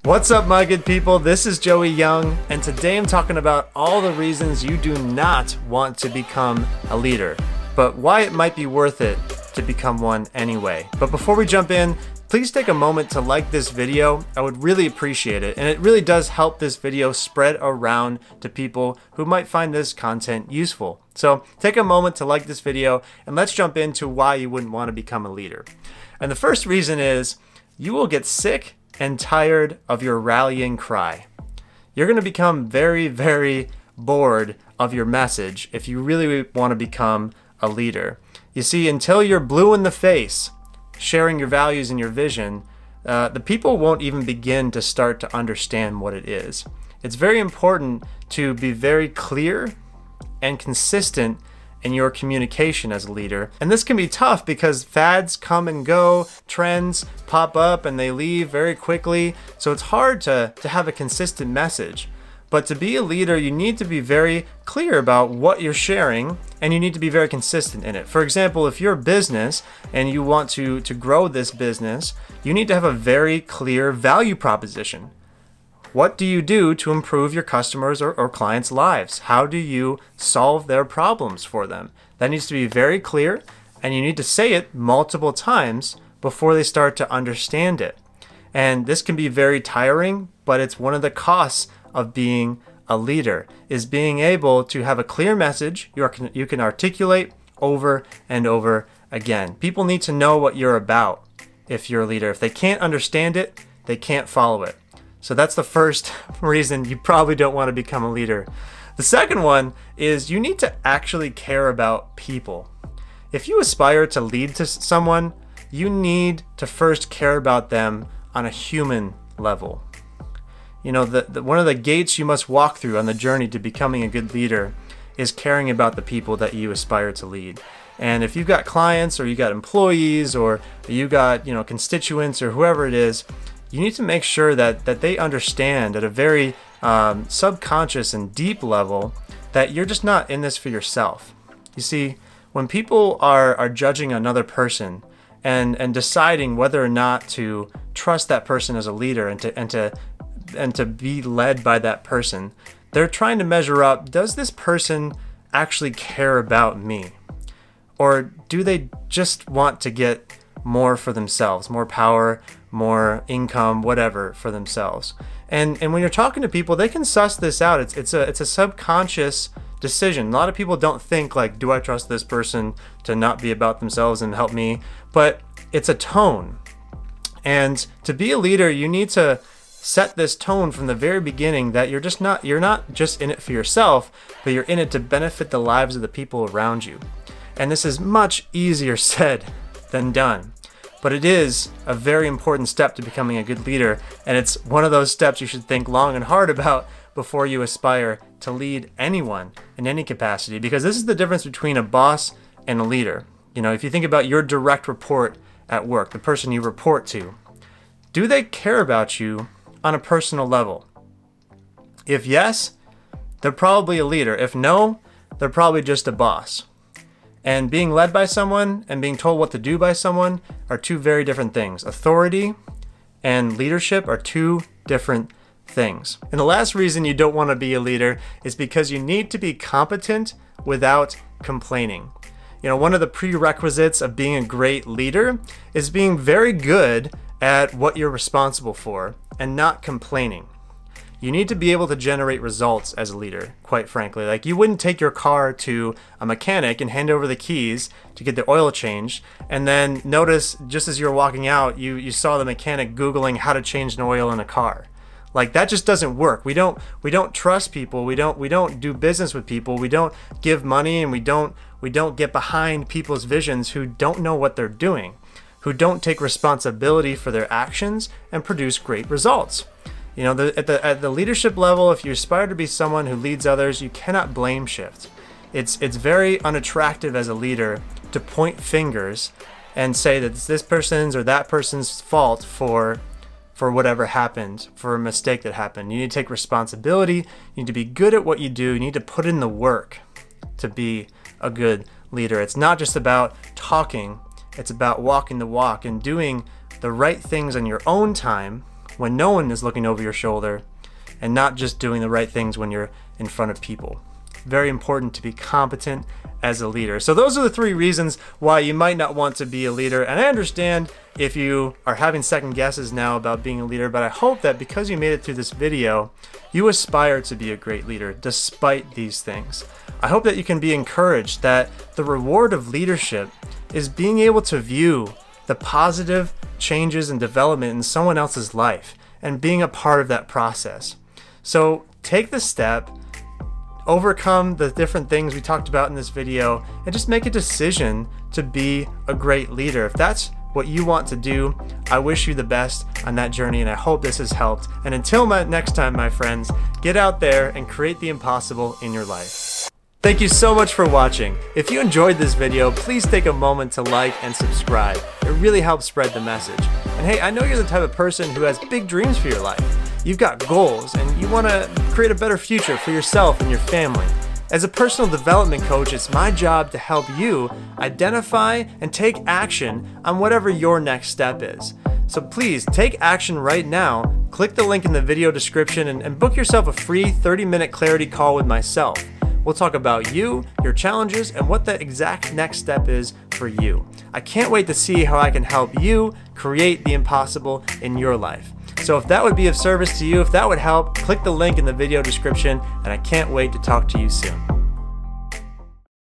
What's up, my good people? This is Joey Young, and today I'm talking about all the reasons you do not want to become a leader, but why it might be worth it to become one anyway. But before we jump in, please take a moment to like this video. I would really appreciate it, and it really does help this video spread around to people who might find this content useful. So take a moment to like this video, and let's jump into why you wouldn't want to become a leader. And the first reason is you will get sick and tired of your rallying cry. You're going to become very, very bored of your message if you really want to become a leader. You see, until you're blue in the face, sharing your values and your vision, the people won't even begin to start to understand what it is. It's very important to be very clear and consistent in your communication as a leader. And this can be tough because fads come and go, trends pop up and they leave very quickly. So it's hard to have a consistent message. But to be a leader, you need to be very clear about what you're sharing, and you need to be very consistent in it. For example, if you're a business and you want to grow this business, you need to have a very clear value proposition. What do you do to improve your customers or clients' lives? How do you solve their problems for them? That needs to be very clear, and you need to say it multiple times before they start to understand it. And this can be very tiring, but it's one of the costs of being a leader, is being able to have a clear message you can articulate over and over again. People need to know what you're about if you're a leader. If they can't understand it, they can't follow it. So that's the first reason you probably don't want to become a leader. The second one is you need to actually care about people. If you aspire to lead to someone, you need to first care about them on a human level. You know, one of the gates you must walk through on the journey to becoming a good leader is caring about the people that you aspire to lead. And if you've got clients or you got employees or you got, constituents or whoever it is, you need to make sure that they understand at a very subconscious and deep level that you're just not in this for yourself. You see, when people are judging another person and deciding whether or not to trust that person as a leader and to be led by that person, they're trying to measure up, does this person actually care about me? Or do they just want to get more for themselves, more power, more income, whatever for themselves? And when you're talking to people, they can suss this out. It's a subconscious decision. A lot of people don't think like, do I trust this person to not be about themselves and help me? But it's a tone. And to be a leader, you need to set this tone from the very beginning that you're not just in it for yourself, but you're in it to benefit the lives of the people around you. And this is much easier said than done. But it is a very important step to becoming a good leader, and it's one of those steps you should think long and hard about before you aspire to lead anyone in any capacity, because this is the difference between a boss and a leader. If you think about your direct report at work, the person you report to, do they care about you on a personal level? If yes, they're probably a leader. If no, they're probably just a boss. And being led by someone and being told what to do by someone are two very different things. Authority and leadership are two different things. And the last reason you don't want to be a leader is because you need to be competent without complaining. One of the prerequisites of being a great leader is being very good at what you're responsible for and not complaining. You need to be able to generate results as a leader, quite frankly. Like, you wouldn't take your car to a mechanic and hand over the keys to get the oil changed, and then notice just as you're walking out, you saw the mechanic Googling how to change an oil in a car. Like, that just doesn't work. We don't trust people. We don't do business with people. We don't give money, and we don't get behind people's visions who don't know what they're doing, who don't take responsibility for their actions and produce great results. At the leadership level, if you aspire to be someone who leads others, you cannot blame shift. It's very unattractive as a leader to point fingers and say that it's this person's or that person's fault for whatever happened, for a mistake that happened. You need to take responsibility. You need to be good at what you do. You need to put in the work to be a good leader. It's not just about talking. It's about walking the walk and doing the right things on your own time when no one is looking over your shoulder, and not just doing the right things when you're in front of people. Very important to be competent as a leader. So those are the 3 reasons why you might not want to be a leader. And I understand if you are having second guesses now about being a leader, but I hope that because you made it through this video, you aspire to be a great leader despite these things. I hope that you can be encouraged that the reward of leadership is being able to view the positive changes and development in someone else's life and being a part of that process. So take the step, overcome the different things we talked about in this video, and just make a decision to be a great leader. If that's what you want to do, I wish you the best on that journey, and I hope this has helped. And until next time, my friends, get out there and create the impossible in your life. Thank you so much for watching. If you enjoyed this video, please take a moment to like and subscribe. It really helps spread the message. And hey, I know you're the type of person who has big dreams for your life. You've got goals and you want to create a better future for yourself and your family. As a personal development coach, it's my job to help you identify and take action on whatever your next step is. So please take action right now. Click the link in the video description and book yourself a free 30-minute clarity call with myself. We'll talk about you, your challenges, and what the exact next step is for you. I can't wait to see how I can help you create the impossible in your life. So if that would be of service to you, if that would help, click the link in the video description, and I can't wait to talk to you soon.